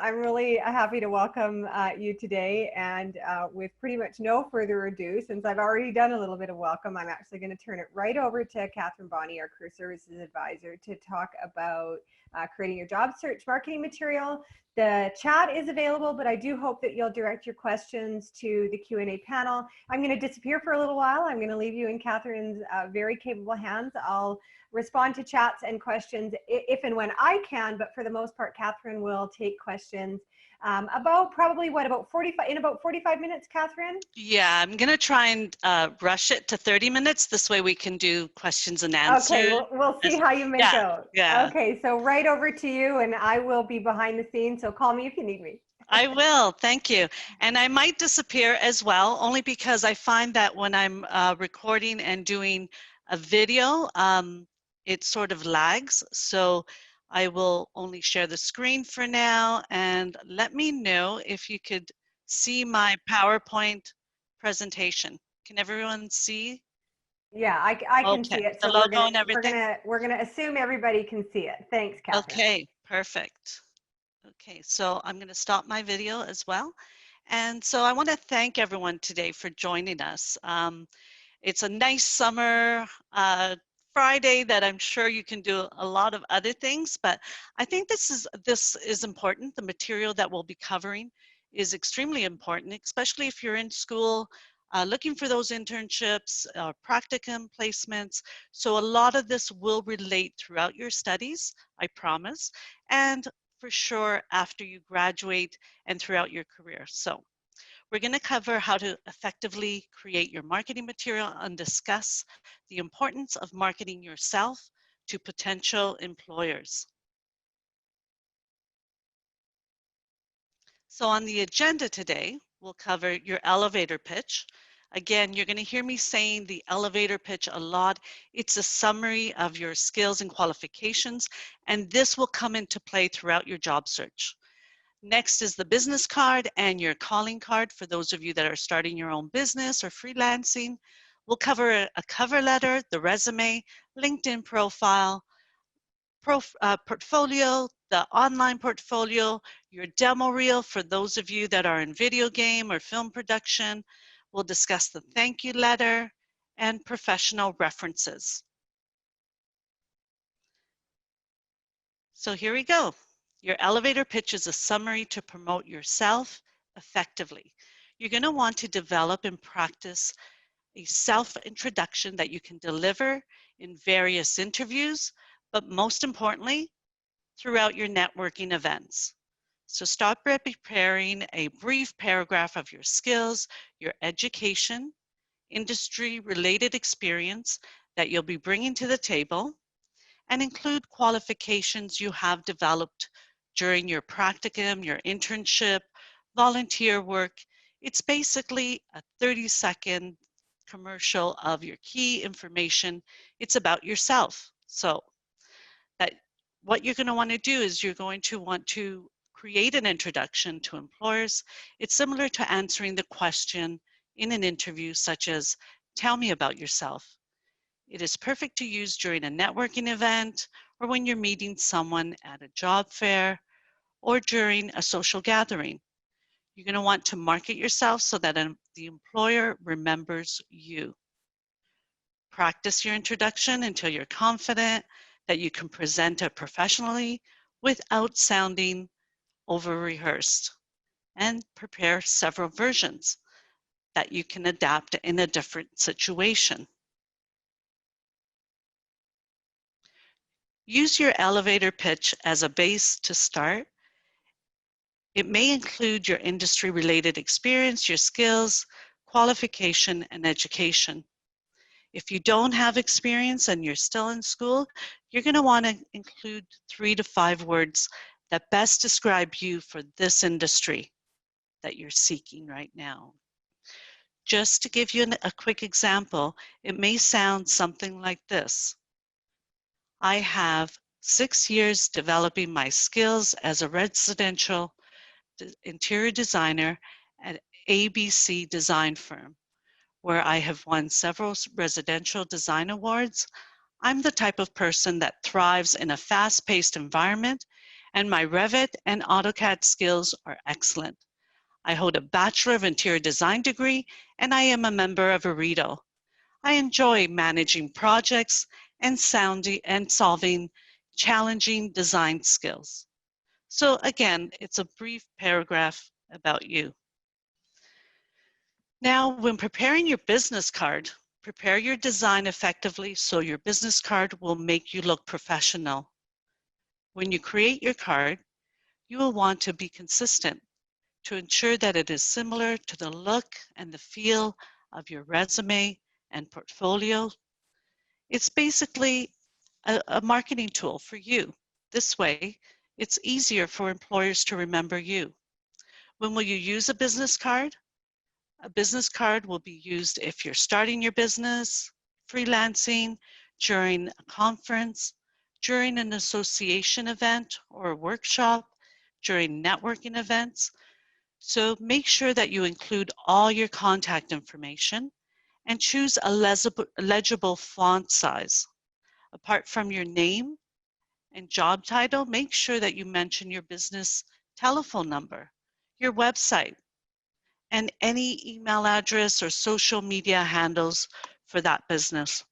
I'm really happy to welcome you today, and with pretty much no further ado, since I've already done a little bit of welcome, I'm actually going to turn it right over to Catherine Bonney, our Career Services Advisor, to talk about creating your job search marketing material. The chat is available, but I do hope that you'll direct your questions to the Q&A panel. I'm going to disappear for a little while. I'm going to leave you in Catherine's very capable hands. I'll respond to chats and questions if and when I can, but for the most part, Catherine will take questions about probably what, about 45 minutes, Catherine? Yeah, I'm going to try and rush it to 30 minutes. This way we can do questions and answers. Okay, we'll see how you make out. Yeah. Okay, so right over to you, and I will be behind the scenes, so call me if you need me. I will, thank you. And I might disappear as well, only because I find that when I'm recording and doing a video, it sort of lags. So I will only share the screen for now, and let me know if you could see my PowerPoint presentation. Can everyone see? Yeah, I can see it. The So logo and everything? we're gonna assume everybody can see it. Thanks, Catherine. Okay, perfect. Okay, so I'm going to stop my video as well. And so I want to thank everyone today for joining us. It's a nice summer Friday that I'm sure you can do a lot of other things, but I think this is important. The material that we'll be covering is extremely important, especially if you're in school looking for those internships, practicum placements. So a lot of this will relate throughout your studies, I promise, and for sure after you graduate and throughout your career. So we're going to cover how to effectively create your marketing material and discuss the importance of marketing yourself to potential employers. So on the agenda today, we'll cover your elevator pitch. Again, you're going to hear me saying the elevator pitch a lot. It's a summary of your skills and qualifications, and this will come into play throughout your job search. Next is the business card and your calling card for those of you that are starting your own business or freelancing. We'll cover a cover letter, the resume, LinkedIn profile, portfolio, the online portfolio, your demo reel for those of you that are in video game or film production. We'll discuss the thank you letter and professional references. So here we go. Your elevator pitch is a summary to promote yourself effectively. You're going to want to develop and practice a self-introduction that you can deliver in various interviews, but most importantly, throughout your networking events. So start by preparing a brief paragraph of your skills, your education, industry-related experience that you'll be bringing to the table, and include qualifications you have developed during your practicum, your internship, volunteer work. It's basically a 30-second commercial of your key information. It's about yourself. So that what you're going to want to do is you're going to want to create an introduction to employers. It's similar to answering the question in an interview, such as, tell me about yourself. It is perfect to use during a networking event or when you're meeting someone at a job fair or during a social gathering. You're going to want to market yourself so that the employer remembers you. Practice your introduction until you're confident that you can present it professionally without sounding over-rehearsed, and prepare several versions that you can adapt in a different situation. Use your elevator pitch as a base to start. It may include your industry-related experience, your skills, qualification, and education. If you don't have experience and you're still in school, you're going to want to include 3 to 5 words that best describe you for this industry that you're seeking right now. Just to give you a quick example, it may sound something like this. I have 6 years developing my skills as a residential interior designer at ABC design firm, where I have won several residential design awards. I'm the type of person that thrives in a fast-paced environment and my Revit and AutoCAD skills are excellent. I hold a Bachelor of Interior Design degree, and I am a member of Arito. I enjoy managing projects and solving challenging design skills. So again, it's a brief paragraph about you. Now, when preparing your business card, prepare your design effectively so your business card will make you look professional. When you create your card, you will want to be consistent to ensure that it is similar to the look and the feel of your resume and portfolio. It's basically a marketing tool for you. This way, it's easier for employers to remember you. When will you use a business card? A business card will be used if you're starting your business, freelancing, during a conference, during an association event or a workshop, during networking events. So make sure that you include all your contact information and choose a legible font size. Apart from your name and job title, make sure that you mention your business telephone number, your website, and any email address or social media handles for that business.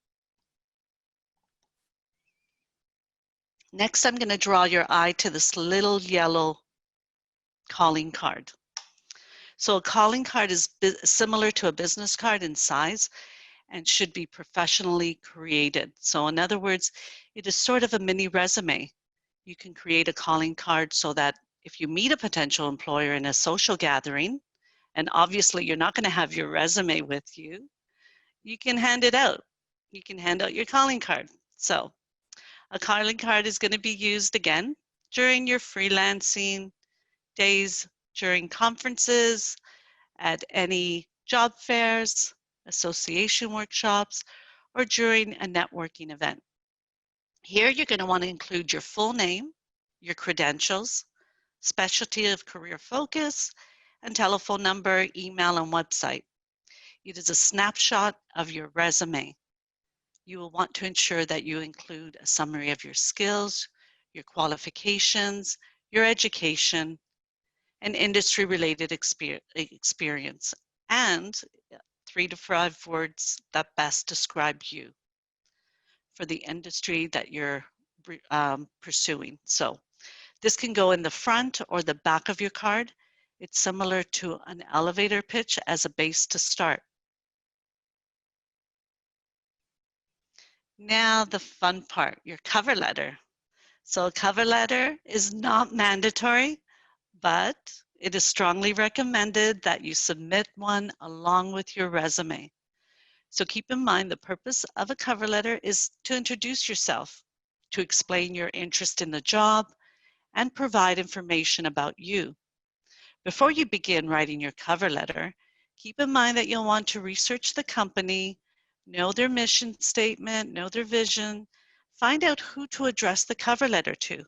Next, I'm going to draw your eye to this little yellow calling card. So a calling card is similar to a business card in size and should be professionally created. So in other words, it is sort of a mini resume. You can create a calling card so that if you meet a potential employer in a social gathering, and obviously you're not going to have your resume with you, you can hand it out. You can hand out your calling card. So a calling card is going to be used again during your freelancing days, during conferences, at any job fairs, association workshops, or during a networking event. Here you're going to want to include your full name, your credentials, specialty of career focus, and telephone number, email, and website. It is a snapshot of your resume. You will want to ensure that you include a summary of your skills, your qualifications, your education, and industry-related experience, and 3 to 5 words that best describe you for the industry that you're pursuing. So this can go in the front or the back of your card. It's similar to an elevator pitch as a base to start. Now the fun part, your cover letter. So a cover letter is not mandatory, but it is strongly recommended that you submit one along with your resume. So keep in mind the purpose of a cover letter is to introduce yourself, to explain your interest in the job, and provide information about you. Before you begin writing your cover letter, keep in mind that you'll want to research the company, know their mission statement, know their vision, find out who to address the cover letter to.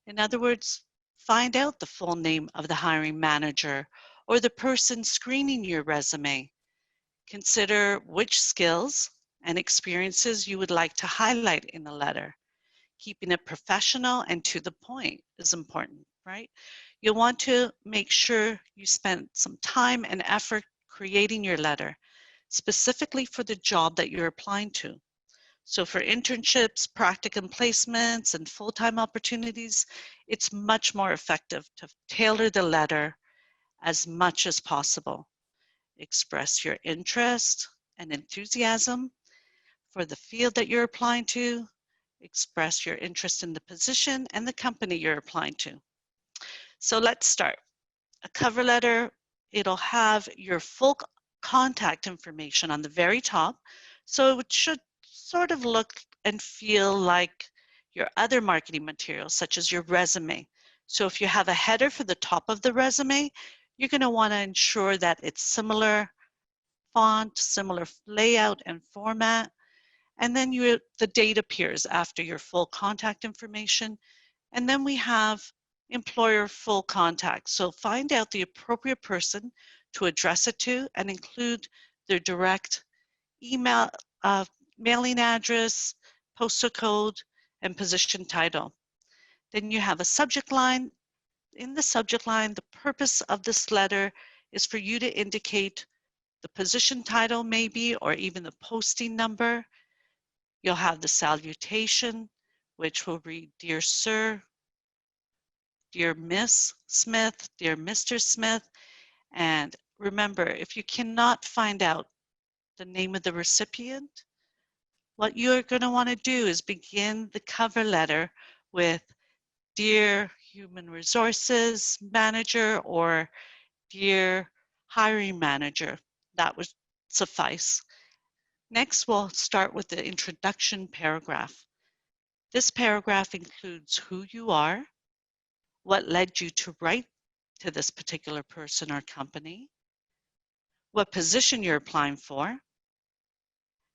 In other words, find out the full name of the hiring manager or the person screening your resume. Consider which skills and experiences you would like to highlight in the letter. Keeping it professional and to the point is important, right? You'll want to make sure you spend some time and effort creating your letter, specifically for the job that you're applying to. So for internships, practicum placements, and full-time opportunities, it's much more effective to tailor the letter as much as possible. Express your interest and enthusiasm for the field that you're applying to. Express your interest in the position and the company you're applying to. So let's start. A cover letter, it'll have your full contact information on the very top. So it should sort of look and feel like your other marketing materials, such as your resume. So if you have a header for the top of the resume, you're going to want to ensure that it's similar font, similar layout and format. And then the date appears after your full contact information. And then we have employer full contact. So find out the appropriate person to address it to and include their direct email, mailing address, postal code, and position title. Then you have a subject line. In the subject line, the purpose of this letter is for you to indicate the position title maybe, or even the posting number. You'll have the salutation, which will read, Dear Sir, Dear Miss Smith, Dear Mr. Smith. And remember, if you cannot find out the name of the recipient, what you're going to want to do is begin the cover letter with Dear Human Resources Manager or Dear Hiring Manager. That would suffice. Next, we'll start with the introduction paragraph. This paragraph includes who you are, what led you to write to this particular person or company, what position you're applying for,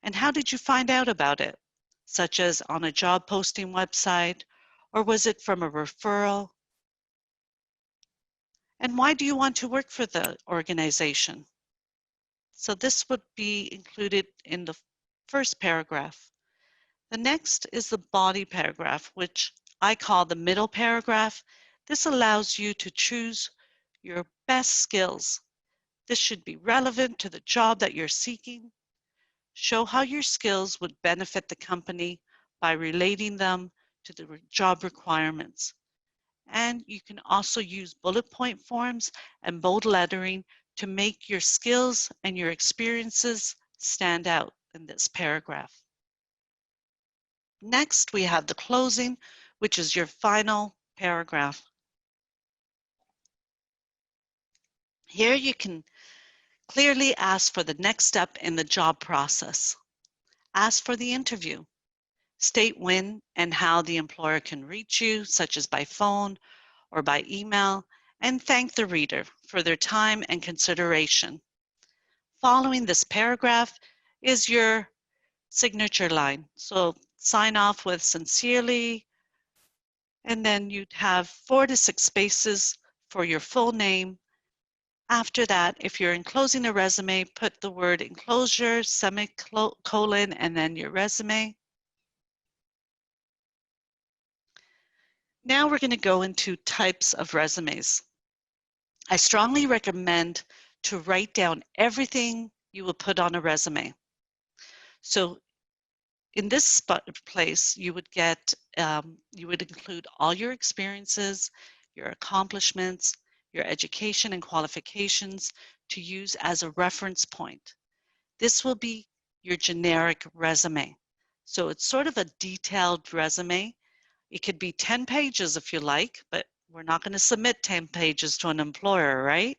and how did you find out about it, such as on a job posting website, or was it from a referral? And why do you want to work for the organization? So this would be included in the first paragraph. The next is the body paragraph, which I call the middle paragraph. This allows you to choose your best skills. This should be relevant to the job that you're seeking. Show how your skills would benefit the company by relating them to the job requirements. And you can also use bullet point forms and bold lettering to make your skills and your experiences stand out in this paragraph. Next, we have the closing, which is your final paragraph. Here you can clearly ask for the next step in the job process. Ask for the interview. State when and how the employer can reach you, such as by phone or by email, and thank the reader for their time and consideration. Following this paragraph is your signature line. So sign off with sincerely, and then you'd have 4 to 6 spaces for your full name. After that, if you're enclosing a resume, put the word enclosure, semicolon, and then your resume. Now we're going to go into types of resumes. I strongly recommend to write down everything you will put on a resume. So in this place, you would include all your experiences, your accomplishments, your education and qualifications to use as a reference point. This will be your generic resume. So it's sort of a detailed resume. It could be 10 pages if you like, but we're not going to submit 10 pages to an employer, right?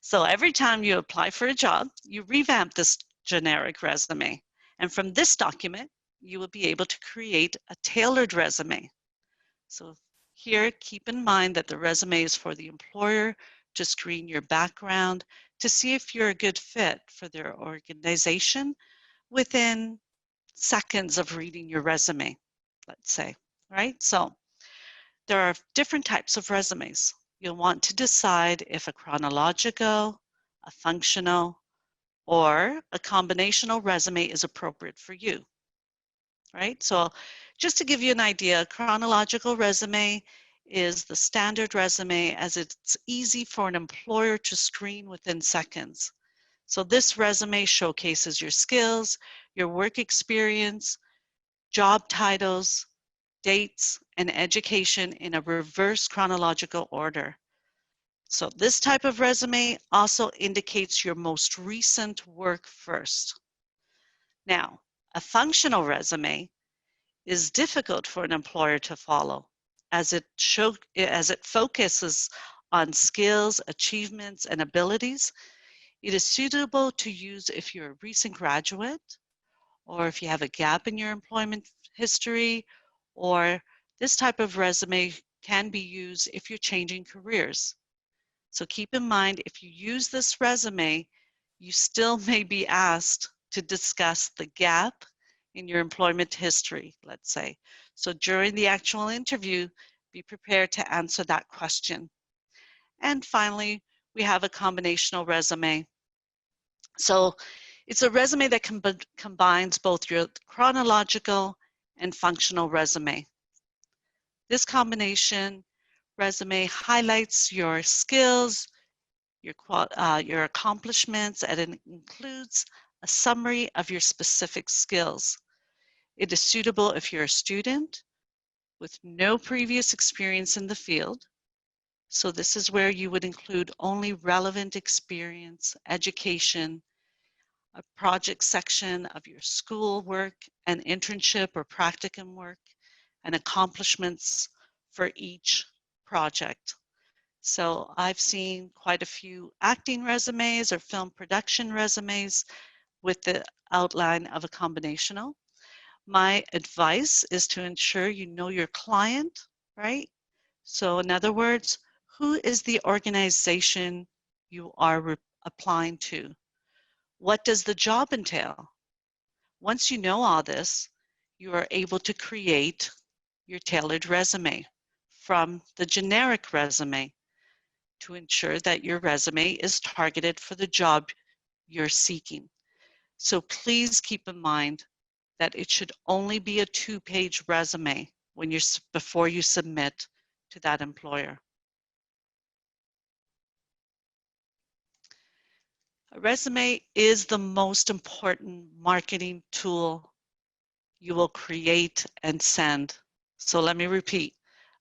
So every time you apply for a job, you revamp this generic resume. And from this document, you will be able to create a tailored resume. So here, keep in mind that the resume is for the employer to screen your background to see if you're a good fit for their organization within seconds of reading your resume, let's say, right? So there are different types of resumes. You'll want to decide if a chronological, a functional, or a combinational resume is appropriate for you, right? So just to give you an idea, a chronological resume is the standard resume as it's easy for an employer to screen within seconds. So this resume showcases your skills, your work experience, job titles, dates, and education in a reverse chronological order. So this type of resume also indicates your most recent work first. Now, a functional resume is difficult for an employer to follow as it focuses on skills, achievements, and abilities. It is suitable to use if you're a recent graduate, or if you have a gap in your employment history, or this type of resume can be used if you're changing careers. So keep in mind, if you use this resume, you still may be asked to discuss the gap in your employment history, let's say. So during the actual interview, be prepared to answer that question. And finally, we have a combinational resume. So it's a resume that combines both your chronological and functional resume. This combination resume highlights your skills, your accomplishments, and it includes a summary of your specific skills. It is suitable if you're a student with no previous experience in the field. So this is where you would include only relevant experience, education, a project section of your school work, an internship or practicum work, and accomplishments for each project. So I've seen quite a few acting resumes or film production resumes with the outline of a combinational. My advice is to ensure you know your client, right? So in other words, who is the organization you are applying to? What does the job entail? Once you know all this, you are able to create your tailored resume from the generic resume to ensure that your resume is targeted for the job you're seeking. So please keep in mind that it should only be a 2-page resume before you submit to that employer. A resume is the most important marketing tool you will create and send. So let me repeat.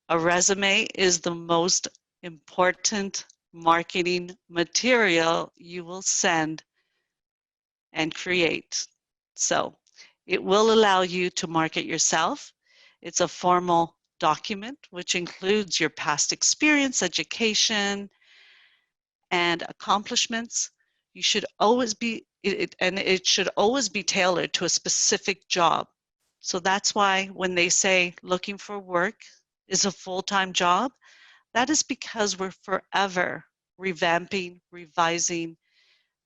A resume is the most important marketing material you will send and create. So it will allow you to market yourself. It's a formal document which includes your past experience, education, and accomplishments. You should always be, it should always be tailored to a specific job. So that's why when they say looking for work is a full-time job, that is because we're forever revamping, revising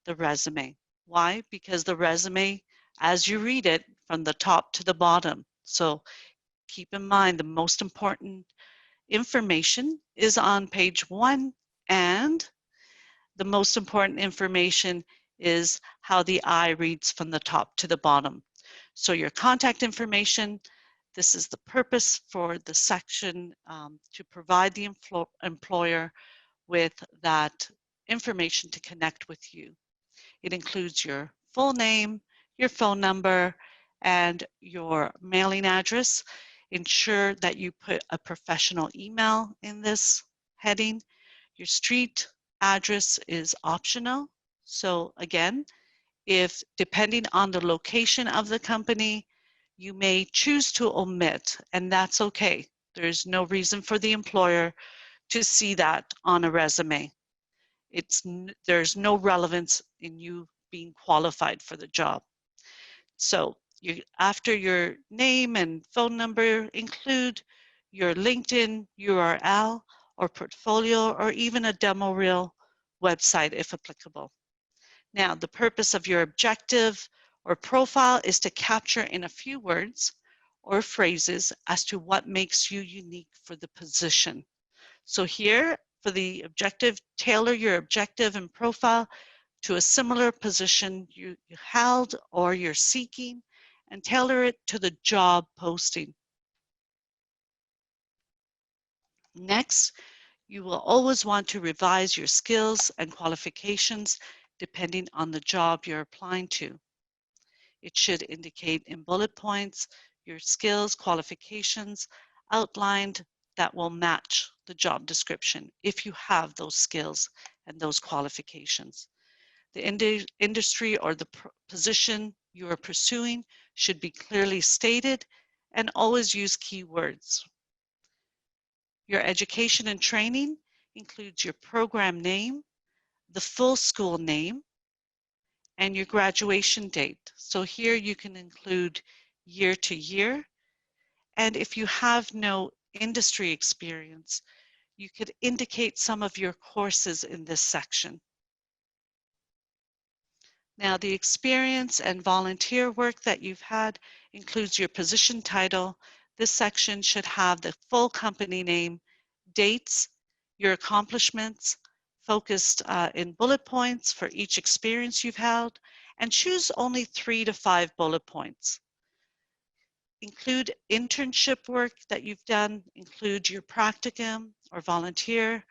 the resume. Why? Because the resume, as you read it from the top to the bottom. So keep in mind the most important information is on page 1, and the most important information is how the eye reads from the top to the bottom. So your contact information, this is the purpose for the section to provide the employer with that information to connect with you. It includes your full name, your phone number, and your mailing address. Ensure that you put a professional email in this heading. Your street address is optional. So again, if depending on the location of the company, you may choose to omit, and that's okay. There's no reason for the employer to see that on a resume. There's no relevance in you being qualified for the job. So after your name and phone number, include your LinkedIn URL or portfolio or even a demo reel website if applicable. Now, the purpose of your objective or profile is to capture in a few words or phrases as to what makes you unique for the position. So here, for the objective, tailor your objective and profile to a similar position you held or you're seeking, and tailor it to the job posting. Next, you will always want to revise your skills and qualifications depending on the job you're applying to. It should indicate in bullet points your skills, qualifications outlined that will match the job description if you have those skills and those qualifications. The industry or the position you are pursuing should be clearly stated and always use keywords. Your education and training includes your program name, the full school name, and your graduation date. So here you can include year to year. And if you have no industry experience, you could indicate some of your courses in this section. Now, the experience and volunteer work that you've had includes your position title. This section should have the full company name, dates, your accomplishments, focused in bullet points for each experience you've held, and choose only 3 to 5 bullet points. Include internship work that you've done, include your practicum or volunteer,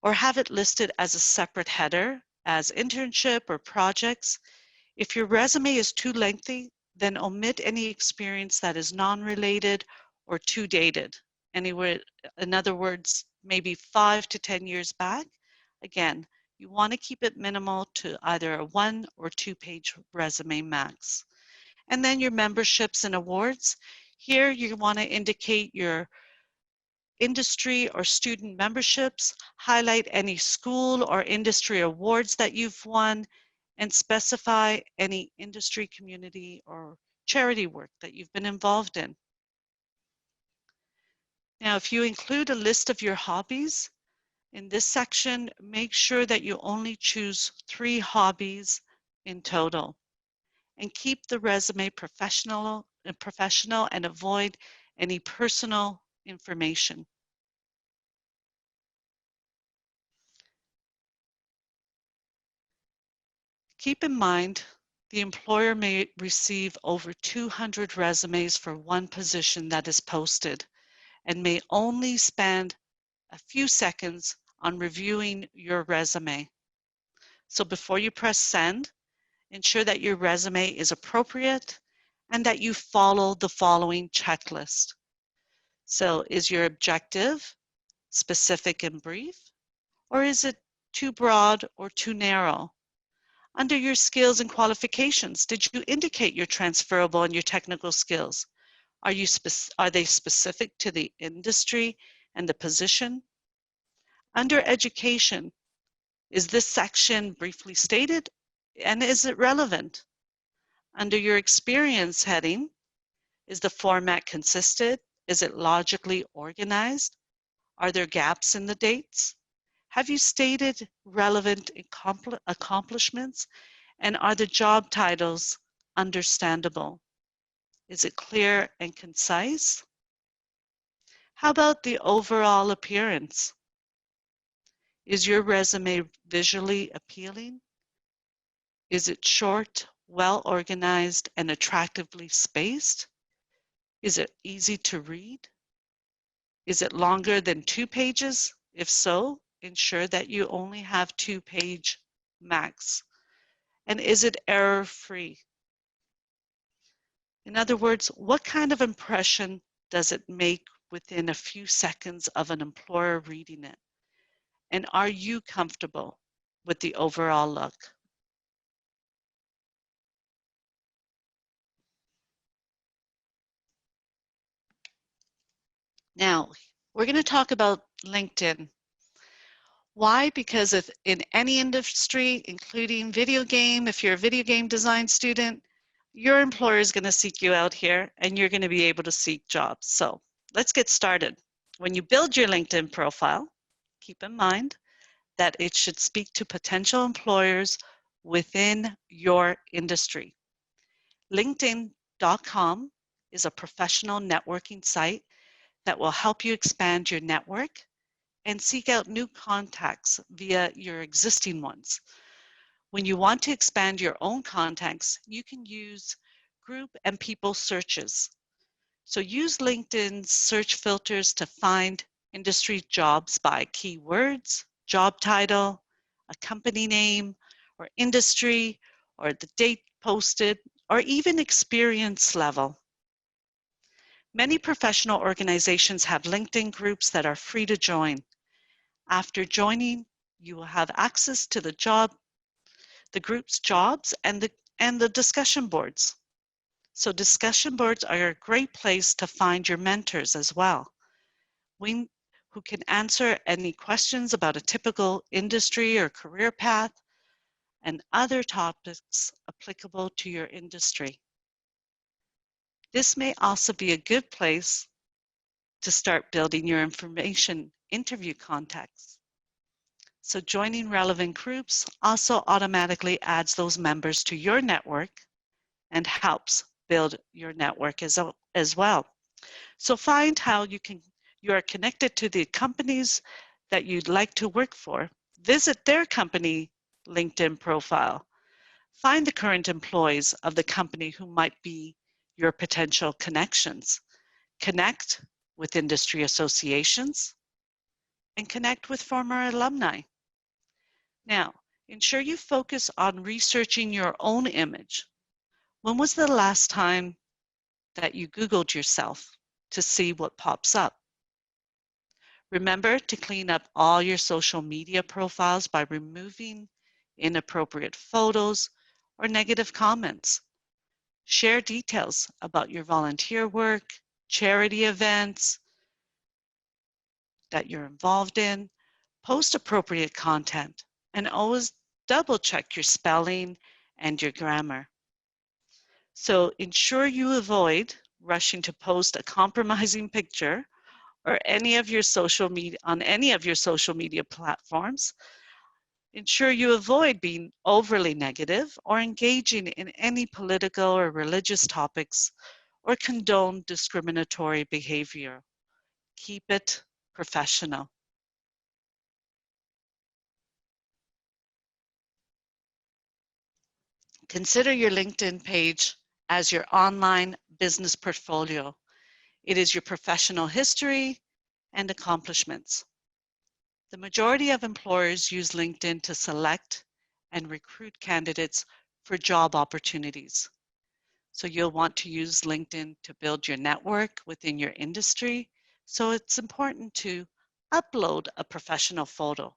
or have it listed as a separate header as internship or projects. If your resume is too lengthy, then omit any experience that is non-related or too dated. Anywhere, in other words, maybe 5 to 10 years back. Again, you want to keep it minimal to either a 1 or 2-page resume max. And then your memberships and awards. Here you want to indicate your industry or student memberships, highlight any school or industry awards that you've won, and specify any industry, community, or charity work that you've been involved in. Now, if you include a list of your hobbies, in this section, make sure that you only choose 3 hobbies in total, and keep the resume professional and avoid any personal information. Keep in mind, the employer may receive over 200 resumes for one position that is posted and may only spend a few seconds on reviewing your resume. So before you press send, ensure that your resume is appropriate and that you follow the following checklist. So is your objective specific and brief, or is it too broad or too narrow? Under your skills and qualifications, did you indicate your transferable and your technical skills? Are they specific to the industry and the position? Under education, is this section briefly stated and is it relevant? Under your experience heading, is the format consistent? Is it logically organized? Are there gaps in the dates? Have you stated relevant accomplishments? And are the job titles understandable? Is it clear and concise? How about the overall appearance? Is your resume visually appealing? Is it short, well organized, and attractively spaced? Is it easy to read? Is it longer than 2 pages? If so, ensure that you only have 2-page max. And is it error-free? In other words, what kind of impression does it make within a few seconds of an employer reading it? And are you comfortable with the overall look? Now, we're going to talk about LinkedIn. Why? Because if in any industry, including video game, if you're a video game design student, your employer is going to seek you out here and you're going to be able to seek jobs. So let's get started. When you build your LinkedIn profile, keep in mind that it should speak to potential employers within your industry. LinkedIn.com is a professional networking site that will help you expand your network and seek out new contacts via your existing ones. When you want to expand your own contacts, you can use group and people searches. So use LinkedIn's search filters to find industry jobs by keywords, job title, a company name, or industry, or the date posted, or even experience level. Many professional organizations have LinkedIn groups that are free to join. After joining, you will have access to the group's jobs and the discussion boards. So discussion boards are a great place to find your mentors as well, who can answer any questions about a typical industry or career path and other topics applicable to your industry. This may also be a good place to start building your information interview contacts. So joining relevant groups also automatically adds those members to your network and helps build your network as well. So find how you are connected to the companies that you'd like to work for. Visit their company LinkedIn profile. Find the current employees of the company who might be your potential connections. Connect with industry associations and connect with former alumni. Now, ensure you focus on researching your own image. When was the last time that you Googled yourself to see what pops up? Remember to clean up all your social media profiles by removing inappropriate photos or negative comments. Share details about your volunteer work, charity events that you're involved in. Post appropriate content and always double check your spelling and your grammar. So ensure you avoid rushing to post a compromising picture or any of your social media on any of your social media platforms. Ensure you avoid being overly negative or engaging in any political or religious topics or condone discriminatory behavior. Keep it professional. Consider your LinkedIn page as your online business portfolio. It is your professional history and accomplishments. The majority of employers use LinkedIn to select and recruit candidates for job opportunities. So you'll want to use LinkedIn to build your network within your industry. So it's important to upload a professional photo.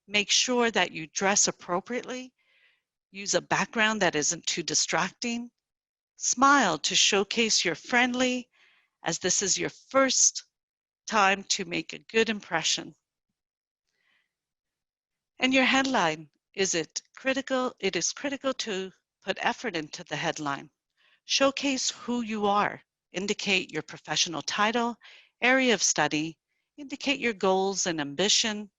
Make sure that you dress appropriately, use a background that isn't too distracting, smile to showcase you're friendly, as this is your first time to make a good impression. And your headline, is it critical? It is critical to put effort into the headline. Showcase who you are, indicate your professional title, area of study, indicate your goals and ambition.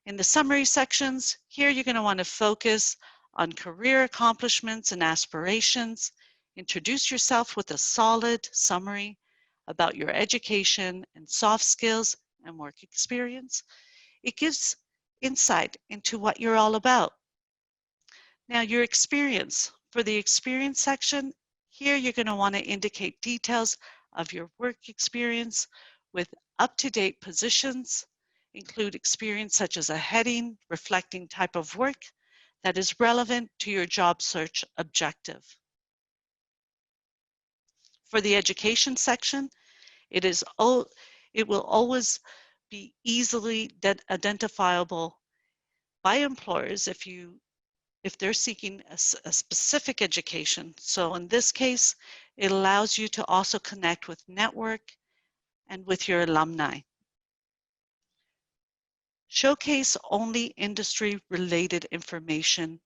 In the summary sections, here you're going to want to focus on career accomplishments and aspirations. Introduce yourself with a solid summary about your education and soft skills and work experience. It gives insight into what you're all about. Now, your experience. For the experience section, here you're going to want to indicate details of your work experience with up-to-date positions, include experience such as a heading reflecting type of work that is relevant to your job search objective. For the education section, it will always be easily identifiable by employers if they're seeking a specific education. So in this case, it allows you to also connect with network and with your alumni. Showcase only industry-related information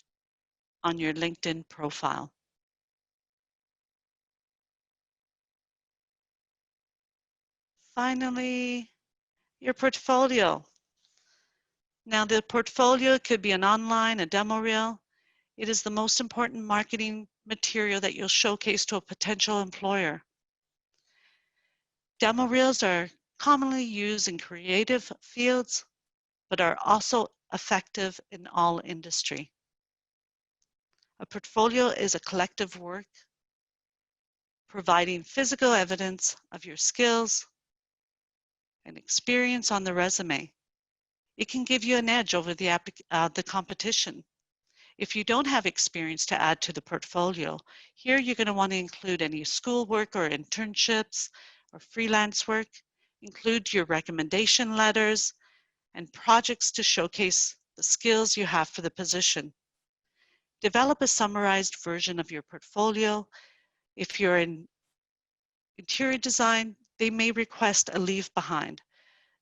on your LinkedIn profile. Finally, your portfolio. Now the portfolio could be an online, a demo reel. It is the most important marketing material that you'll showcase to a potential employer. Demo reels are commonly used in creative fields, but are also effective in all industry. A portfolio is a collective work providing physical evidence of your skills and experience on the resume. It can give you an edge over the competition. If you don't have experience to add to the portfolio, here you're going to want to include any schoolwork or internships or freelance work. Include your recommendation letters and projects to showcase the skills you have for the position. Develop a summarized version of your portfolio. If you're in interior design, they may request a leave behind.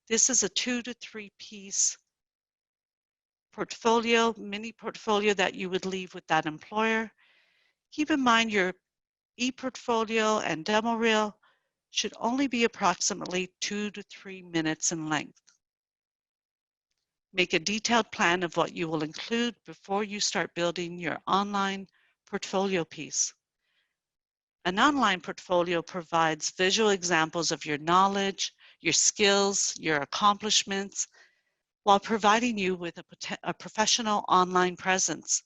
This is a 2 to 3 piece portfolio, mini portfolio that you would leave with that employer. Keep in mind your e-portfolio and demo reel should only be approximately 2 to 3 minutes in length. Make a detailed plan of what you will include before you start building your online portfolio piece. An online portfolio provides visual examples of your knowledge, your skills, your accomplishments, while providing you with a professional online presence.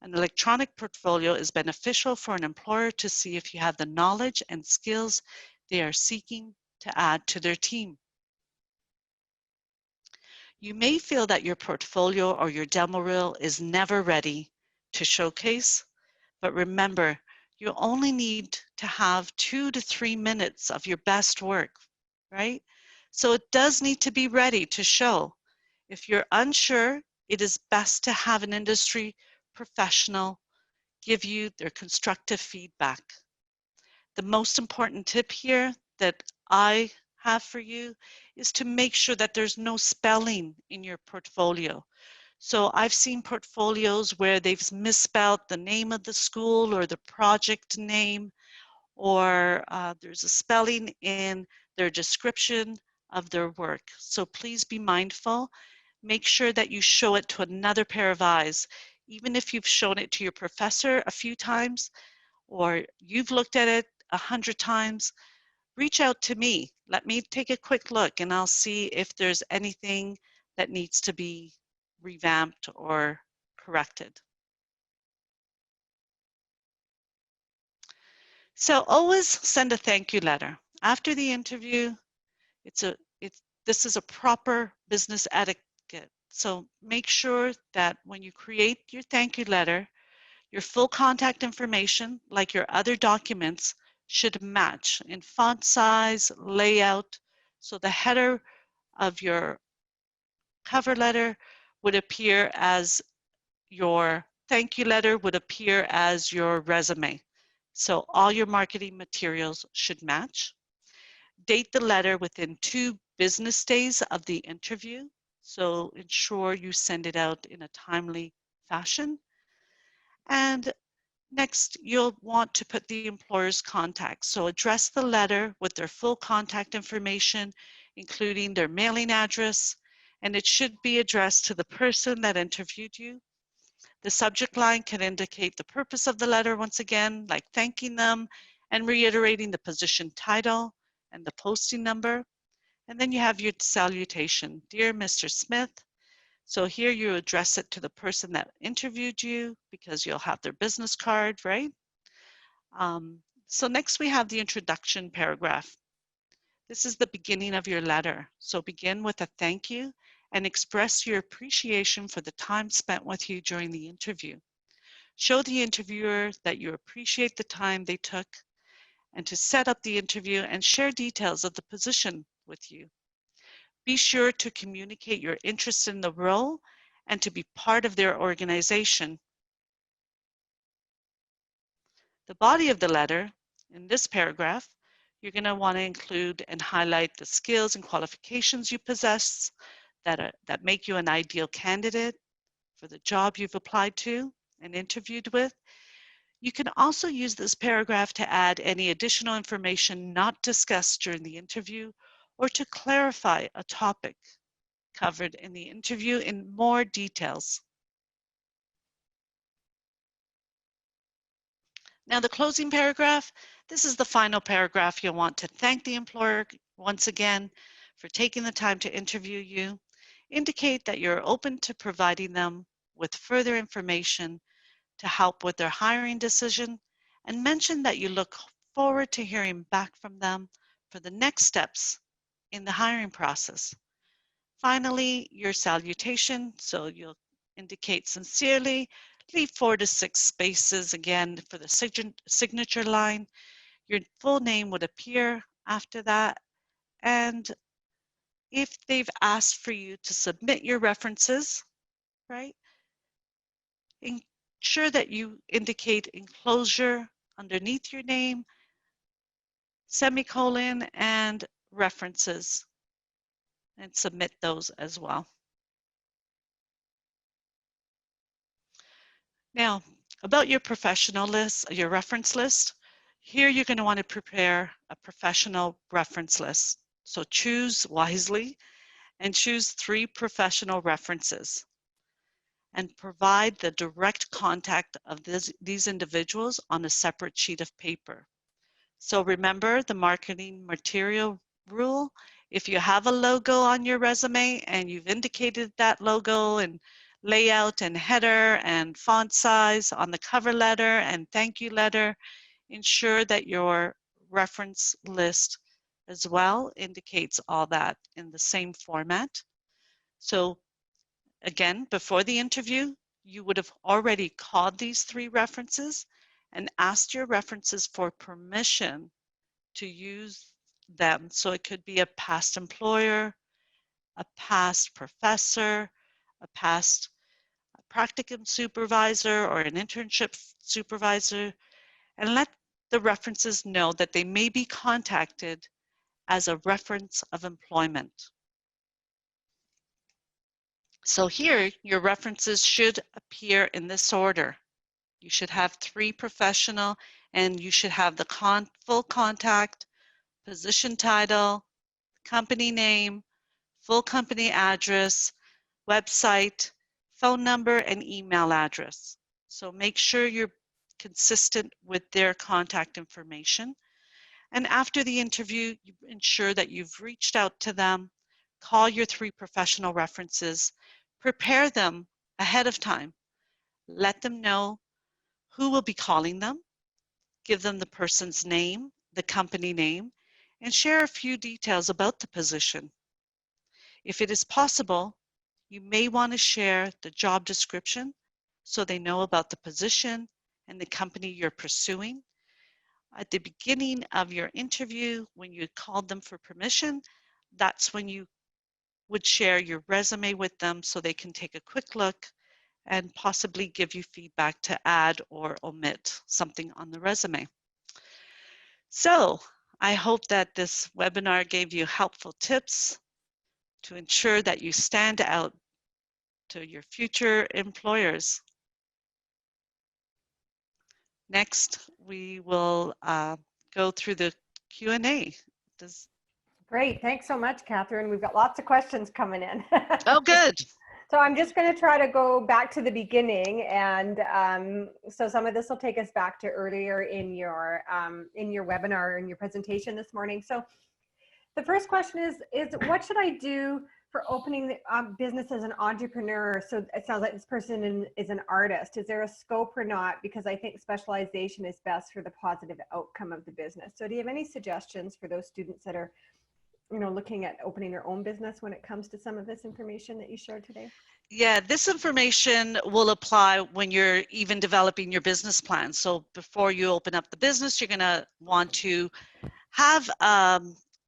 An electronic portfolio is beneficial for an employer to see if you have the knowledge and skills they are seeking to add to their team. You may feel that your portfolio or your demo reel is never ready to showcase, but remember, you only need to have 2 to 3 minutes of your best work, right? So it does need to be ready to show. If you're unsure, it is best to have an industry professional give you their constructive feedback. The most important tip here that I have for you is to make sure that there's no spelling in your portfolio. So I've seen portfolios where they've misspelled the name of the school or the project name, or there's a spelling in their description of their work. So please be mindful. Make sure that you show it to another pair of eyes. Even if you've shown it to your professor a few times, or you've looked at it 100 times, reach out to me. Let me take a quick look and I'll see if there's anything that needs to be revamped or corrected. So always send a thank you letter. After the interview, this is a proper business etiquette. So make sure that when you create your thank you letter, your full contact information, like your other documents, should match in font size, layout, so the header of your cover letter would appear as your thank you letter would appear as your resume. So all your marketing materials should match. Date the letter within 2 business days of the interview. So ensure you send it out in a timely fashion. And next, you'll want to put the employer's contact. So address the letter with their full contact information, including their mailing address, and it should be addressed to the person that interviewed you. The subject line can indicate the purpose of the letter once again, like thanking them and reiterating the position title and the posting number. And then you have your salutation. Dear Mr. Smith, so here you address it to the person that interviewed you because you'll have their business card, right? So next we have the introduction paragraph. This is the beginning of your letter. So begin with a thank you and express your appreciation for the time spent with you during the interview. Show the interviewer that you appreciate the time they took and to set up the interview and share details of the position with you. Be sure to communicate your interest in the role and to be part of their organization. The body of the letter, in this paragraph, you're going to want to include and highlight the skills and qualifications you possess that make you an ideal candidate for the job you've applied to and interviewed with. You can also use this paragraph to add any additional information not discussed during the interview or to clarify a topic covered in the interview in more details. Now the closing paragraph, this is the final paragraph. You'll want to thank the employer once again for taking the time to interview you. Indicate that you're open to providing them with further information to help with their hiring decision, and mention that you look forward to hearing back from them for the next steps in the hiring process. Finally, your salutation, so you'll indicate sincerely, leave 4 to 6 spaces again for the signature line. Your full name would appear after that, and if they've asked for you to submit your references, right, ensure that you indicate enclosure underneath your name, semicolon, and references, and submit those as well. Now, about your professional list, your reference list, here you're going to want to prepare a professional reference list. So choose wisely and choose 3 professional references and provide the direct contact of these individuals on a separate sheet of paper. So remember the marketing material rule. If you have a logo on your resume and you've indicated that logo and layout and header and font size on the cover letter and thank you letter. Ensure that your reference list as well indicates all that in the same format. So again, before the interview, you would have already called these 3 references and asked your references for permission to use them. So it could be a past employer, a past professor, a past practicum supervisor, or an internship supervisor, and let the references know that they may be contacted as a reference of employment. So here, your references should appear in this order. You should have 3 professional, and you should have the full contact, position title, company name, full company address, website, phone number, and email address. So make sure you're consistent with their contact information. And after the interview, you ensure that you've reached out to them, call your 3 professional references, prepare them ahead of time, let them know who will be calling them, give them the person's name, the company name, and share a few details about the position. If it is possible, you may want to share the job description so they know about the position and the company you're pursuing. At the beginning of your interview, when you called them for permission, that's when you would share your resume with them so they can take a quick look and possibly give you feedback to add or omit something on the resume. So I hope that this webinar gave you helpful tips to ensure that you stand out to your future employers. Next, we will go through the Q&A. Great. Thanks so much, Catherine. We've got lots of questions coming in. Oh, good. So I'm just going to try to go back to the beginning, and so some of this will take us back to earlier in your webinar and your presentation this morning. So the first question is what should I do for opening the business as an entrepreneur? So it sounds like this person is an artist. Is there a scope or not? Because I think specialization is best for the positive outcome of the business. So do you have any suggestions for those students that are, looking at opening their own business when it comes to some of this information that you shared today? Yeah, this information will apply when you're even developing your business plan. So before you open up the business, you're going to want to have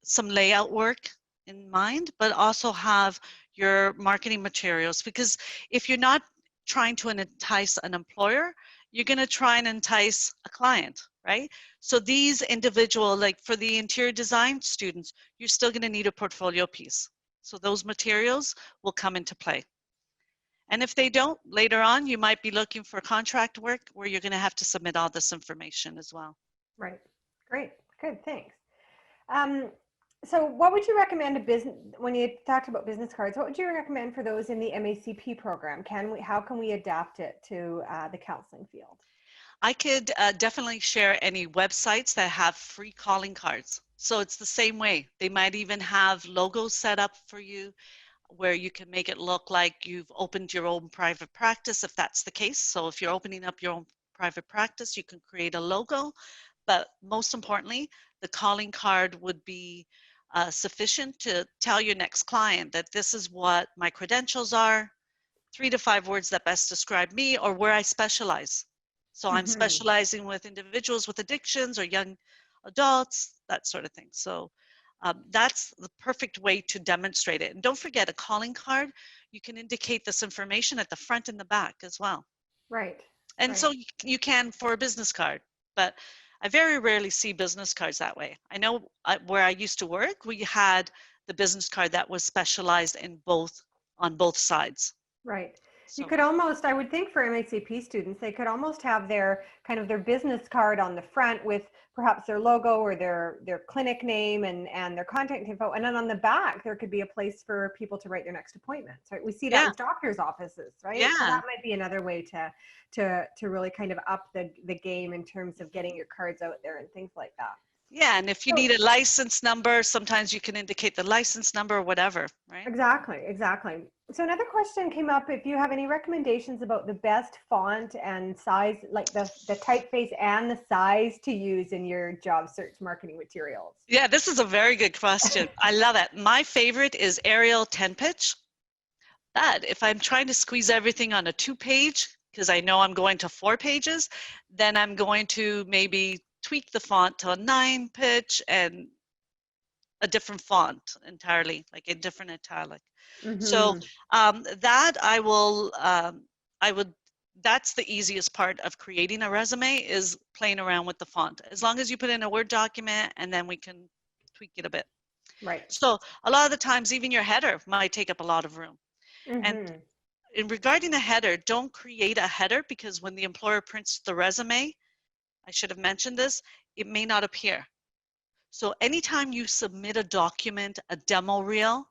some layout work in mind, but also have your marketing materials, because if you're not trying to entice an employer, you're going to try and entice a client, right? So these individual, like for the interior design students, you're still going to need a portfolio piece. So those materials will come into play. And if they don't, later on, you might be looking for contract work where you're going to have to submit all this information as well. Right. Great. Good. Thanks. So what would you recommend when you talked about business cards, what would you recommend for those in the MACP program? How can we adapt it to the counseling field? I could definitely share any websites that have free calling cards. So it's the same way. They might even have logos set up for you where you can make it look like you've opened your own private practice, if that's the case. So if you're opening up your own private practice, you can create a logo. But most importantly, the calling card would be sufficient to tell your next client that this is what my credentials are, 3 to 5 words that best describe me or where I specialize. So I'm specializing with individuals with addictions or young adults, that sort of thing. So that's the perfect way to demonstrate it. And don't forget, a calling card, you can indicate this information at the front and the back as well. Right. And right. so you can for a business card, but I very rarely see business cards that way. I know where I used to work, we had the business card that was specialized on both sides. Right. So, You could almost, I would think for MACP students, they could almost have their business card on the front with perhaps their logo or their clinic name and their contact info. And then on the back, there could be a place for people to write their next appointments, right? We see that with doctor's offices, right? Yeah. So that might be another way to really kind of up the game in terms of getting your cards out there and things like that. Yeah, and if you So need a license number, sometimes you can indicate the license number or whatever, right? exactly, exactly. So another question came up if you have any recommendations about the best font and size, like the typeface and the size to use in your job search marketing materials. Yeah, this is a very good question. I love it. My favorite is Arial 10 pitch. But if I'm trying to squeeze everything on a 2-page, because I know I'm going to 4 pages, then I'm going to maybe tweak the font to a 9 pitch and a different font entirely, like a different italic. So Mm-hmm. that I would, that's the easiest part of creating a resume is playing around with the font. As long as you put in a Word document and then we can tweak it a bit. Right. So a lot of the times, even your header might take up a lot of room. And Mm-hmm. in regarding a header, don't create a header because when the employer prints the resume, I should have mentioned this, it may not appear. So anytime you submit a document, a demo reel,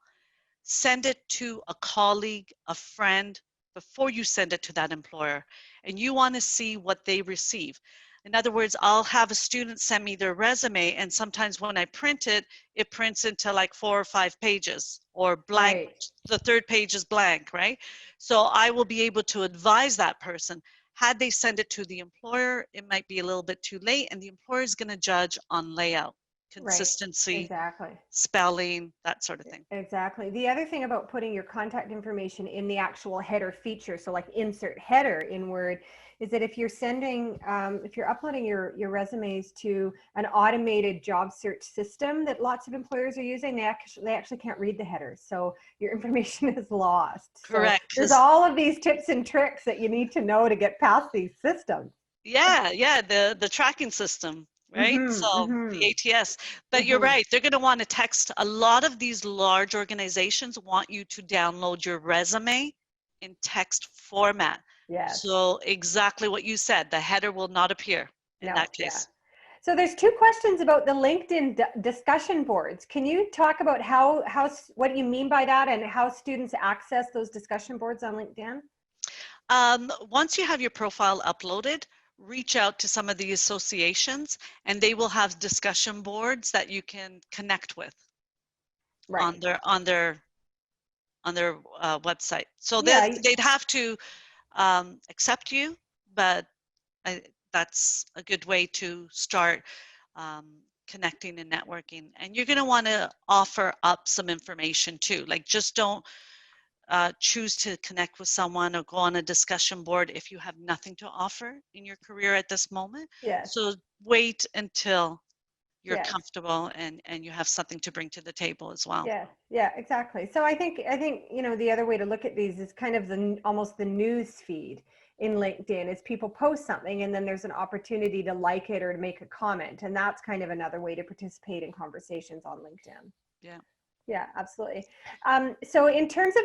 send it to a colleague, a friend, before you send it to that employer. And you want to see what they receive. In other words, I'll have a student send me their resume, and sometimes when I print it, it prints into like 4 or 5 pages or blank. Right. The third page is blank, right? So I will be able to advise that person. Had they send it to the employer, it might be a little bit too late, and the employer is going to judge on layout, Right. consistency, Exactly. spelling, that sort of thing. Exactly. The other thing about putting your contact information in the actual header feature, so like insert header in Word, is that if you're sending, if you're uploading your resumes to an automated job search system that lots of employers are using, they actually can't read the headers. So your information is lost. So Correct. there's 'Cause all of these tips and tricks that you need to know to get past these systems. yeah, the tracking system, right? Mm-hmm. So the Mm-hmm. ATS. But you're Mm-hmm. right, they're going to want to text. A lot of these large organizations want you to download your resume in text format. Yes. So exactly what you said, the header will not appear in No, that yeah. case. So there's two questions about the LinkedIn discussion boards. Can you talk about what you mean by that and how students access those discussion boards on LinkedIn? Once you have your profile uploaded, reach out to some of the associations and they will have discussion boards that you can connect with Right. on their website. So Yeah. they'd have to accept you, but I, that's a good way to start um, connecting and networking. And you're going to want to offer up some information too. Like just don't choose to connect with someone or go on a discussion board if you have nothing to offer in your career at this moment. Yes. So wait until you're Yes. comfortable and you have something to bring to the table as well. Yeah. Yeah. Exactly. So I think the other way to look at these is kind of almost the news feed in LinkedIn is people post something and then there's an opportunity to like it or to make a comment, and that's kind of another way to participate in conversations on LinkedIn. Yeah. Yeah, absolutely. So in terms of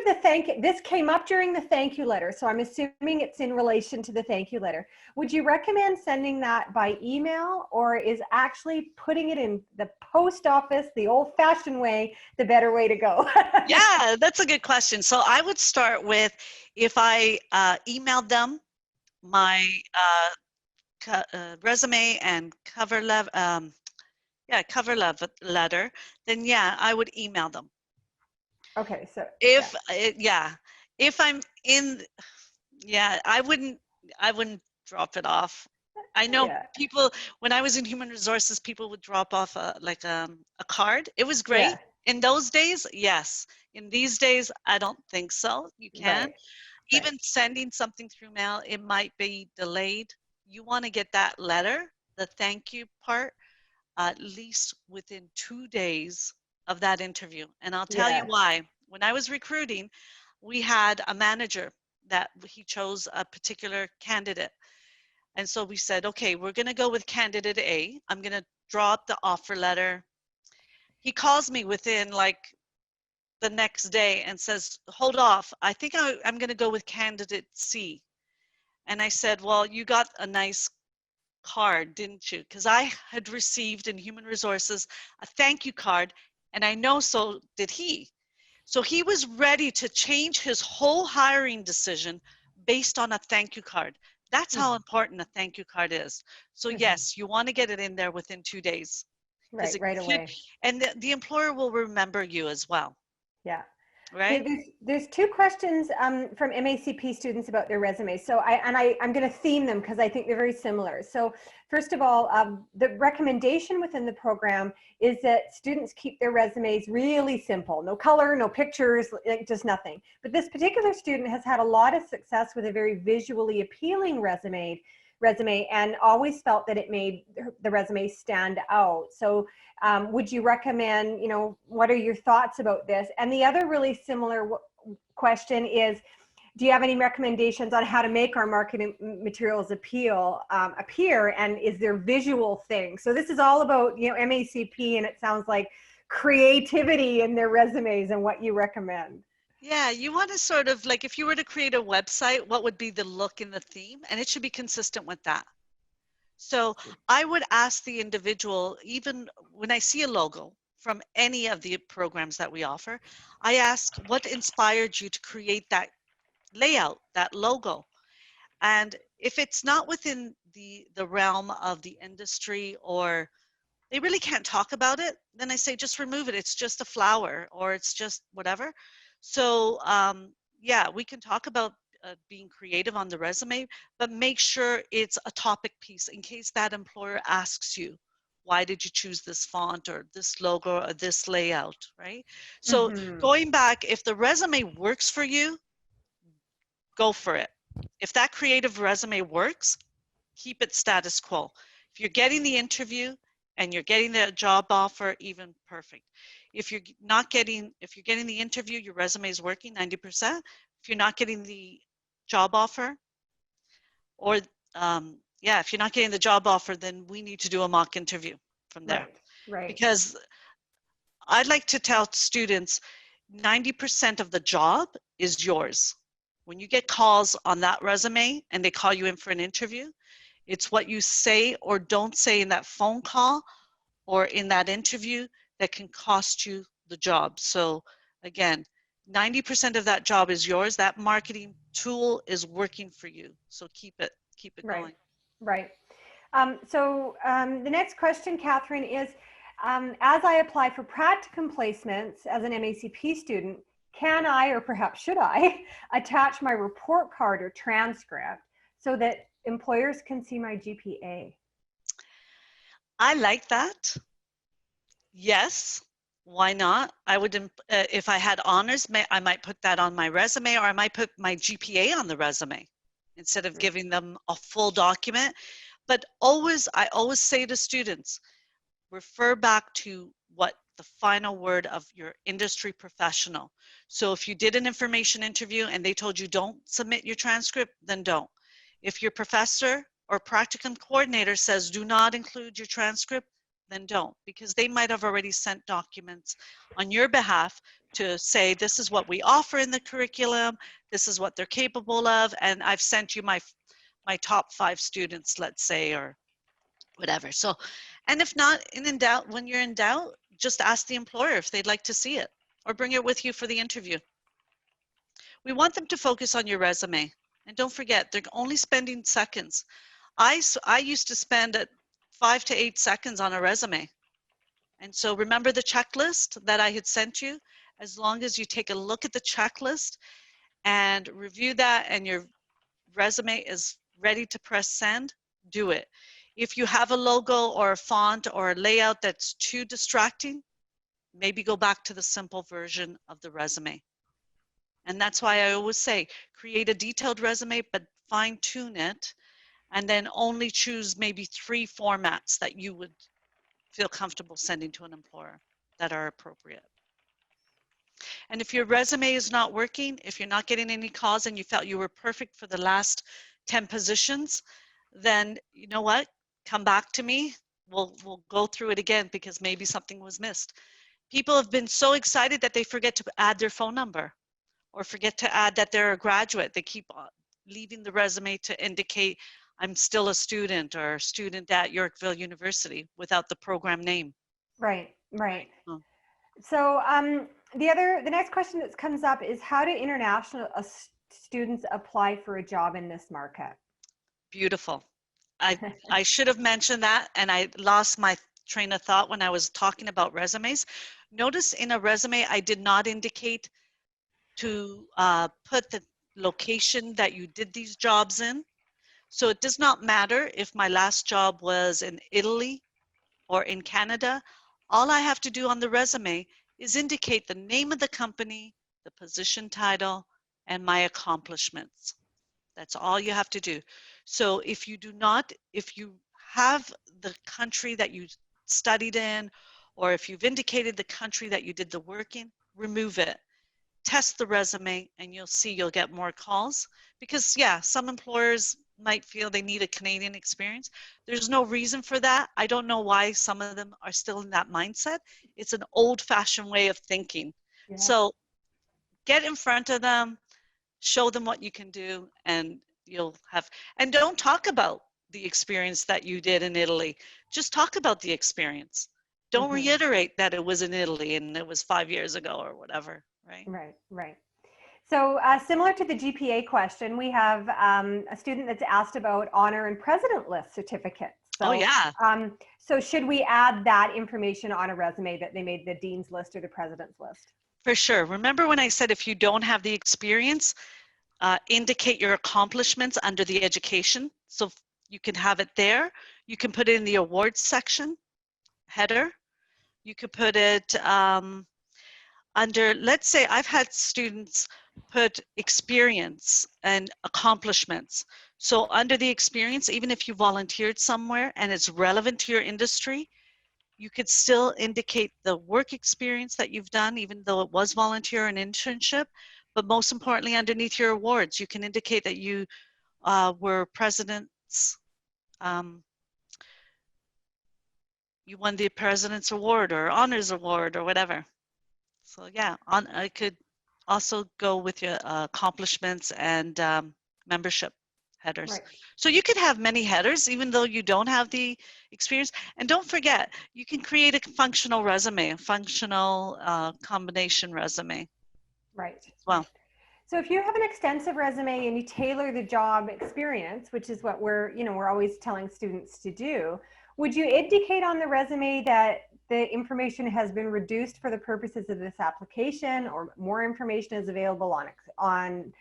this came up during the thank you letter. So I'm assuming it's in relation to the thank you letter. Would you recommend sending that by email, or is actually putting it in the post office the old fashioned way the better way to go? Yeah, that's a good question. So I would start with if I emailed them my resume and letter, then yeah, I would email them. Okay, so yeah, Yeah, if I'm in, yeah, I wouldn't drop it off. I know yeah, people, when I was in human resources, people would drop off a card. It was great. yeah, In those days, yes. In these days, I don't think so. You can. right, right. Even sending something through mail, it might be delayed. You want to get that letter, the thank you part, at least within 2 days of that interview. And I'll tell you Yeah. why. When I was recruiting, we had a manager that he chose a particular candidate. And so we said, okay, we're going to go with candidate A. I'm going to draw up the offer letter. He calls me within like the next day and says, hold off. I think I'm going to go with candidate C. And I said, well, you got a nice card, didn't you? Because I had received in human resources a thank you card, and I know so did he. So he was ready to change his whole hiring decision based on a thank you card. That's how important a thank you card is. So Mhm. yes, you want to get it in there within 2 days. because Right away. and the employer will remember you as well, Yeah. right? There's two questions from MACP students about their resumes. So I'm going to theme them because I think they're very similar. So first of all, the recommendation within the program is that students keep their resumes really simple. No color, no pictures, like just nothing. But this particular student has had a lot of success with a very visually appealing resume and always felt that it made the resume stand out. So would you recommend, what are your thoughts about this? And the other really similar question is, do you have any recommendations on how to make our marketing materials appear, and is there visual things? So this is all about, MACP, and it sounds like creativity in their resumes and what you recommend. Yeah, you want to sort of like, if you were to create a website, what would be the look and the theme? And it should be consistent with that. So I would ask the individual, even when I see a logo from any of the programs that we offer, I ask what inspired you to create that layout, that logo. And if it's not within the realm of the industry, or they really can't talk about it, then I say just remove it. It's just a flower, or it's just whatever. So yeah, we can talk about being creative on the resume, but make sure it's a topic piece in case that employer asks you, why did you choose this font or this logo or this layout, right? So going back, if the resume works for you, go for it. If that creative resume works, keep it status quo. If you're getting the interview and you're getting the job offer, even perfect. If you're getting the interview, your resume is working 90%. If you're not getting the job offer, or if you're not getting the job offer, then we need to do a mock interview from there. Right. Because I'd like to tell students 90% of the job is yours. When you get calls on that resume and they call you in for an interview, it's what you say or don't say in that phone call or in that interview that can cost you the job. So again, 90% of that job is yours. That marketing tool is working for you. So keep it going. Right. The next question, Catherine, is as I apply for practicum placements as an MACP student, can I, or perhaps should I, attach my report card or transcript so that employers can see my GPA? I like that. Yes. Why not? I would, if I had honors, I might put that on my resume, or I might put my GPA on the resume instead of giving them a full document. But I always say to students, refer back to what the final word of your industry professional. So if you did an information interview and they told you don't submit your transcript, then don't. If your professor or practicum coordinator says do not include your transcript, then don't, because they might have already sent documents on your behalf to say this is what we offer in the curriculum, this is what they're capable of, and I've sent you my top 5 students, let's say, or whatever. So, and if not, when you're in doubt, just ask the employer if they'd like to see it, or bring it with you for the interview. We want them to focus on your resume. And don't forget, they're only spending seconds. I used to spend 5 to 8 seconds on a resume. And so remember the checklist that I had sent you? As long as you take a look at the checklist and review that, and your resume is ready to press send, do it. If you have a logo or a font or a layout that's too distracting, maybe go back to the simple version of the resume. And that's why I always say, create a detailed resume, but fine tune it, and then only choose maybe 3 formats that you would feel comfortable sending to an employer that are appropriate. And if your resume is not working, if you're not getting any calls and you felt you were perfect for the last 10 positions, then you know what? Come back to me. We'll go through it again, because maybe something was missed. People have been so excited that they forget to add their phone number, or forget to add that they're a graduate. They keep leaving the resume to indicate I'm still a student, or a student at Yorkville University, without the program name. Right. So the next question that comes up is, how do international students apply for a job in this market? Beautiful. I should have mentioned that, and I lost my train of thought when I was talking about resumes. Notice in a resume, I did not indicate to put the location that you did these jobs in. So it does not matter if my last job was in Italy or in Canada. All I have to do on the resume is indicate the name of the company, the position title, and my accomplishments. That's all you have to do. So if you do not, if you have the country that you studied in, or if you've indicated the country that you did the work in, remove it. Test the resume and you'll see you'll get more calls, because yeah, some employers might feel they need a Canadian experience. There's no reason for that. I don't know why some of them are still in that mindset. It's an old-fashioned way of thinking. Yeah. So get in front of them, show them what you can do, and you'll have, and don't talk about the experience that you did in Italy. Just talk about the experience. Don't Mm-hmm. reiterate that it was in Italy and it was 5 years ago or whatever, right? Right, right. So similar to the GPA question, we have a student that's asked about honor and president list certificates. Oh So, yeah, so should we add that information on a resume that they made the dean's list or the president's list? for sure. Remember when I said if you don't have the experience, indicate your accomplishments under the education. So you can have it there. You can put it in the awards section, header. You could put it under, let's say I've had students put experience and accomplishments. So under the experience, even if you volunteered somewhere and it's relevant to your industry, you could still indicate the work experience that you've done, even though it was volunteer and internship. But most importantly, underneath your awards, you can indicate that you were president's, you won the President's Award or Honors Award or whatever. So yeah, I could also go with your accomplishments and membership headers. Right. So you could have many headers even though you don't have the experience. And don't forget, you can create a functional resume, a functional combination resume Right, as well. right. So if you have an extensive resume and you tailor the job experience, which is what we're always telling students to do, would you indicate on the resume that the information has been reduced for the purposes of this application, or more information is available on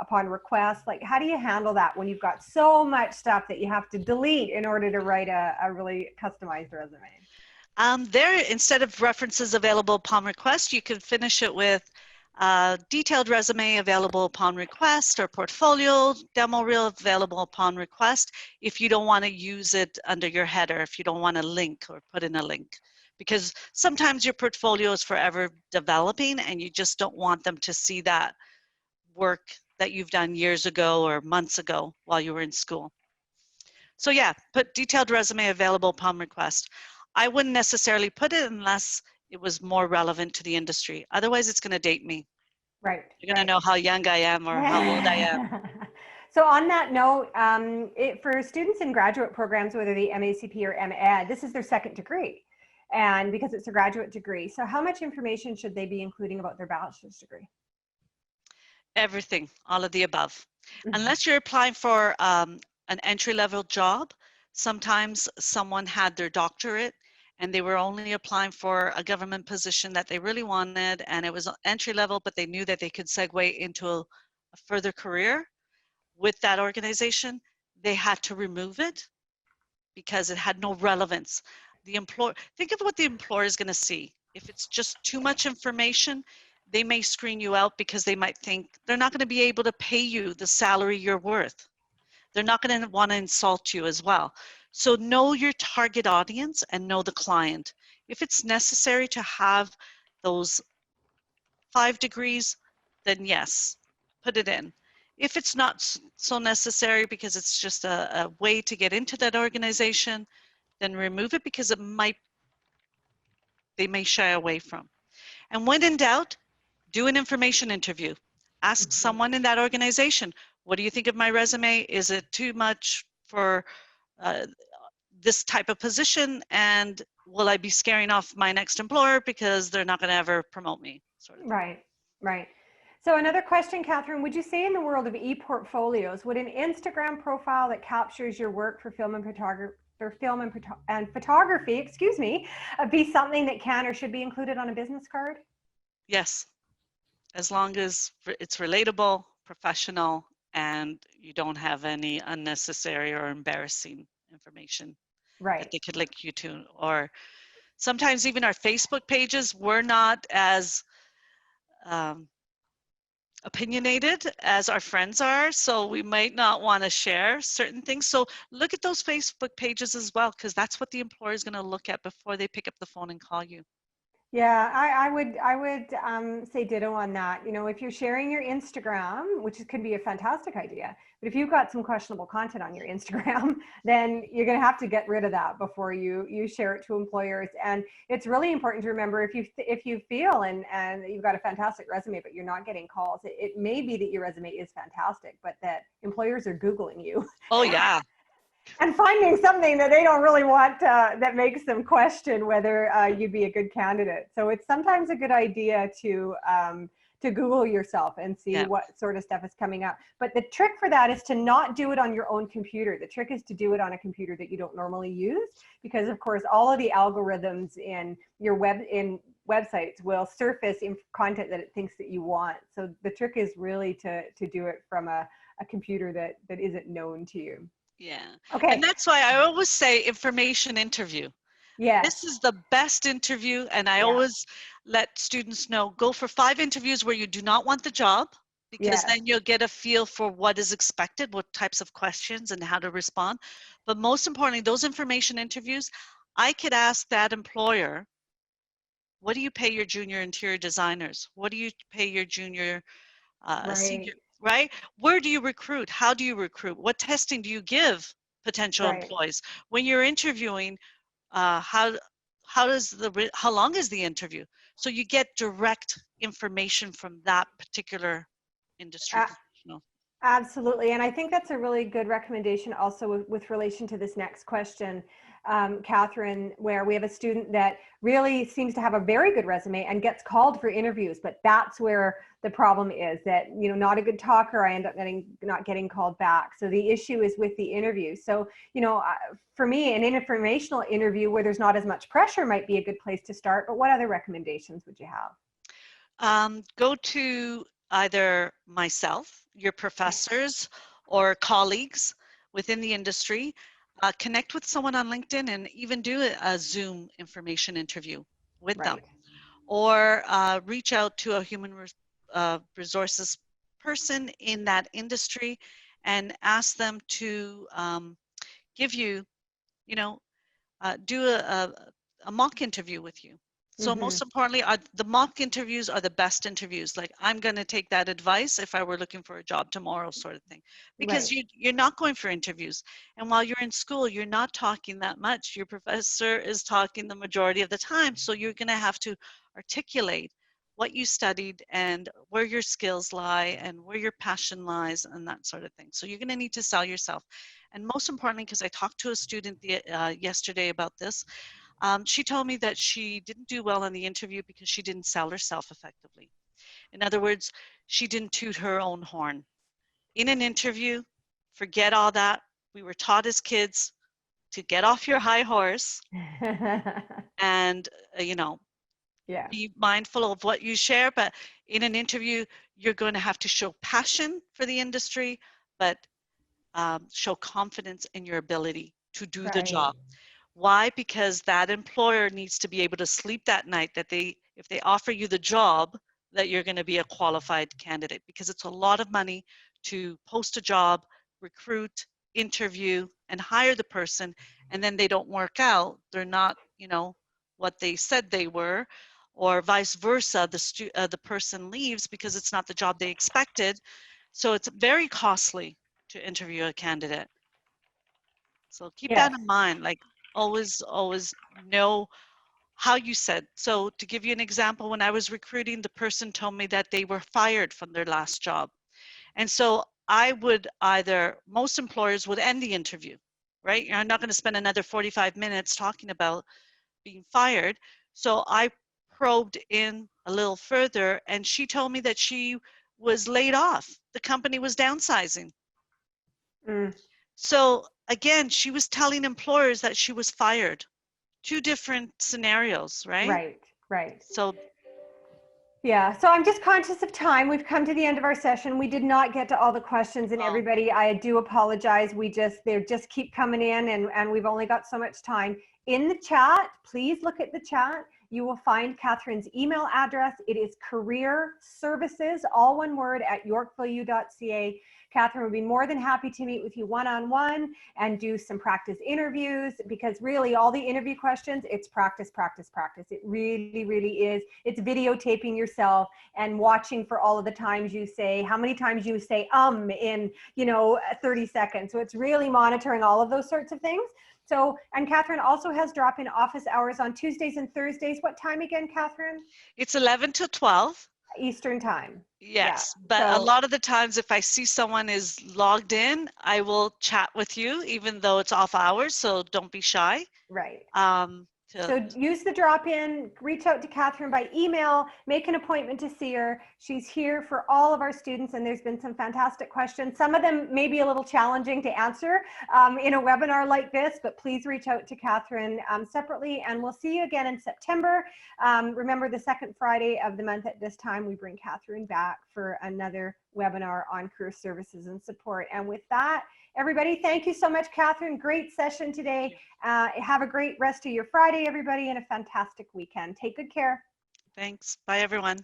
upon request? Like, how do you handle that when you've got so much stuff that you have to delete in order to write a really customized resume? There, instead of references available upon request, you could finish it with detailed resume available upon request, or portfolio demo reel available upon request, if you don't want to use it under your header, if you don't want to link or put in a link. Because sometimes your portfolio is forever developing and you just don't want them to see that work that you've done years ago or months ago while you were in school. So yeah, put detailed resume available upon request. I wouldn't necessarily put it unless it was more relevant to the industry. Otherwise, it's going to date me. Right, You're going to right. know how young I am or how old I am. So on that note, for students in graduate programs, whether the MACP or MEd, this is their second degree, and because it's a graduate degree. So how much information should they be including about their bachelor's degree? Everything, all of the above. Unless you're applying for an entry-level job, sometimes someone had their doctorate and they were only applying for a government position that they really wanted, and it was entry level, but they knew that they could segue into a further career with that organization. They had to remove it because it had no relevance. The employer, think of what the employer is going to see. If it's just too much information, they may screen you out because they might think they're not going to be able to pay you the salary you're worth. They're not going to want to insult you as well. So know your target audience and know the client. If it's necessary to have those 5 degrees, then yes, put it in. If it's not so necessary because it's just a way to get into that organization, then remove it because they may shy away from. And when in doubt, do an information interview. Ask someone in that organization, what do you think of my resume? Is it too much for this type of position? And will I be scaring off my next employer because they're not going to ever promote me? Sort of thing. Right, right. So another question, Catherine, would you say in the world of e-portfolios, would an Instagram profile that captures your work for film and or film and photography, excuse me, be something that can or should be included on a business card? Yes, as long as it's relatable, professional, and you don't have any unnecessary or embarrassing information that Right. they could link you to. Or sometimes even our Facebook pages, we're not as um, opinionated as our friends are, so we might not want to share certain things. So look at those Facebook pages as well, because that's what the employer is going to look at before they pick up the phone and call you. Yeah, I would say ditto on that. You know, if you're sharing your Instagram, which could be a fantastic idea, but if you've got some questionable content on your Instagram, then you're going to have to get rid of that before you share it to employers. And it's really important to remember, if you feel and you've got a fantastic resume, but you're not getting calls, it may be that your resume is fantastic, but that employers are Googling you. Oh yeah. And finding something that they don't really want, that makes them question whether you'd be a good candidate. So it's sometimes a good idea to Google yourself and see Yeah. what sort of stuff is coming up. But the trick for that is to not do it on your own computer. The trick is to do it on a computer that you don't normally use, because of course all of the algorithms in your websites will surface content that it thinks that you want. So the trick is really to do it from a computer that isn't known to you. Yeah. And Okay. that's why I always say information interview. This Yes. is the best interview, and I Yeah. always let students know, go for 5 interviews where you do not want the job, because Yes. then you'll get a feel for what is expected, what types of questions and how to respond. But most importantly, those information interviews, I could ask that employer, what do you pay your junior interior designers? What do you pay your junior senior, Right. right? Where do you recruit? How do you recruit? What testing do you give potential Right. employees? When you're interviewing, how long is the interview? So you get direct information from that particular industry Uh, professional. Absolutely. And I think that's a really good recommendation also with relation to this next question, Catherine, where we have a student that really seems to have a very good resume and gets called for interviews, but that's where the problem is, that, you know, not a good talker, I end up not getting called back. So the issue is with the interview. So, you know, for me, an informational interview where there's not as much pressure might be a good place to start, but what other recommendations would you have? Go to either myself, your professors, or colleagues within the industry. Connect with someone on LinkedIn and even do a Zoom information interview with them. Right. Or reach out to a human resources person in that industry and ask them to give you, you know, do a mock interview with you. So Mm-hmm. most importantly, the mock interviews are the best interviews. Like, I'm going to take that advice if I were looking for a job tomorrow, sort of thing, because Right. you're not going for interviews. And while you're in school, you're not talking that much. Your professor is talking the majority of the time. So you're going to have to articulate what you studied and where your skills lie and where your passion lies and that sort of thing. So you're going to need to sell yourself. And most importantly, because I talked to a student yesterday about this, she told me that she didn't do well in the interview because she didn't sell herself effectively. In other words, she didn't toot her own horn. In an interview, forget all that. We were taught as kids to get off your high horse and, you know, Yeah. be mindful of what you share. But in an interview, you're going to have to show passion for the industry, but show confidence in your ability to do the Right. job. Why? Because that employer needs to be able to sleep that night that if they offer you the job, that you're going to be a qualified candidate, because it's a lot of money to post a job, recruit, interview, and hire the person, and then they don't work out. They're not, what they said they were, or vice versa. The person leaves because it's not the job they expected. So it's very costly to interview a candidate. So keep that Yes. in mind. Like, always know how you said. So to give you an example, when I was recruiting, the person told me that they were fired from their last job. And so I would most employers would end the interview, right? You're not going to spend another 45 minutes talking about being fired. So I probed in a little further, and she told me that she was laid off. The company was downsizing. Mm. So again, she was telling employers that she was fired. Two different scenarios, right? Right, right. So, Yeah, so I'm just conscious of time. We've come to the end of our session. We did not get to all the questions, and oh, everybody, I do apologize. They just keep coming in, and we've only got so much time. In the chat, please look at the chat. You will find Catherine's email address. It is career services, all one word, at yorkvilleu.ca. Catherine would be more than happy to meet with you one-on-one and do some practice interviews, because really all the interview questions, it's practice, practice, practice. It really, really is. It's videotaping yourself and watching for all of the times you say, how many times you say in, 30 seconds. So it's really monitoring all of those sorts of things. So, and Catherine also has drop-in office hours on Tuesdays and Thursdays. What time again, Catherine? it's 11 to 12. Eastern time. Yeah. Yes, but a So, lot of the times if I see someone is logged in, I will chat with you even though it's off hours, so don't be shy. right. Um, to, So use the drop-in, reach out to Catherine by email, make an appointment to see her. She's here for all of our students, and there's been some fantastic questions. Some of them may be a little challenging to answer in a webinar like this, but please reach out to Catherine separately, and we'll see you again in September. Remember, the second Friday of the month at this time, we bring Catherine back for another webinar on career services and support. And with that, everybody, thank you so much, Catherine. Great session today. Have a great rest of your Friday, everybody, and a fantastic weekend. Take good care. thanks. Bye, everyone.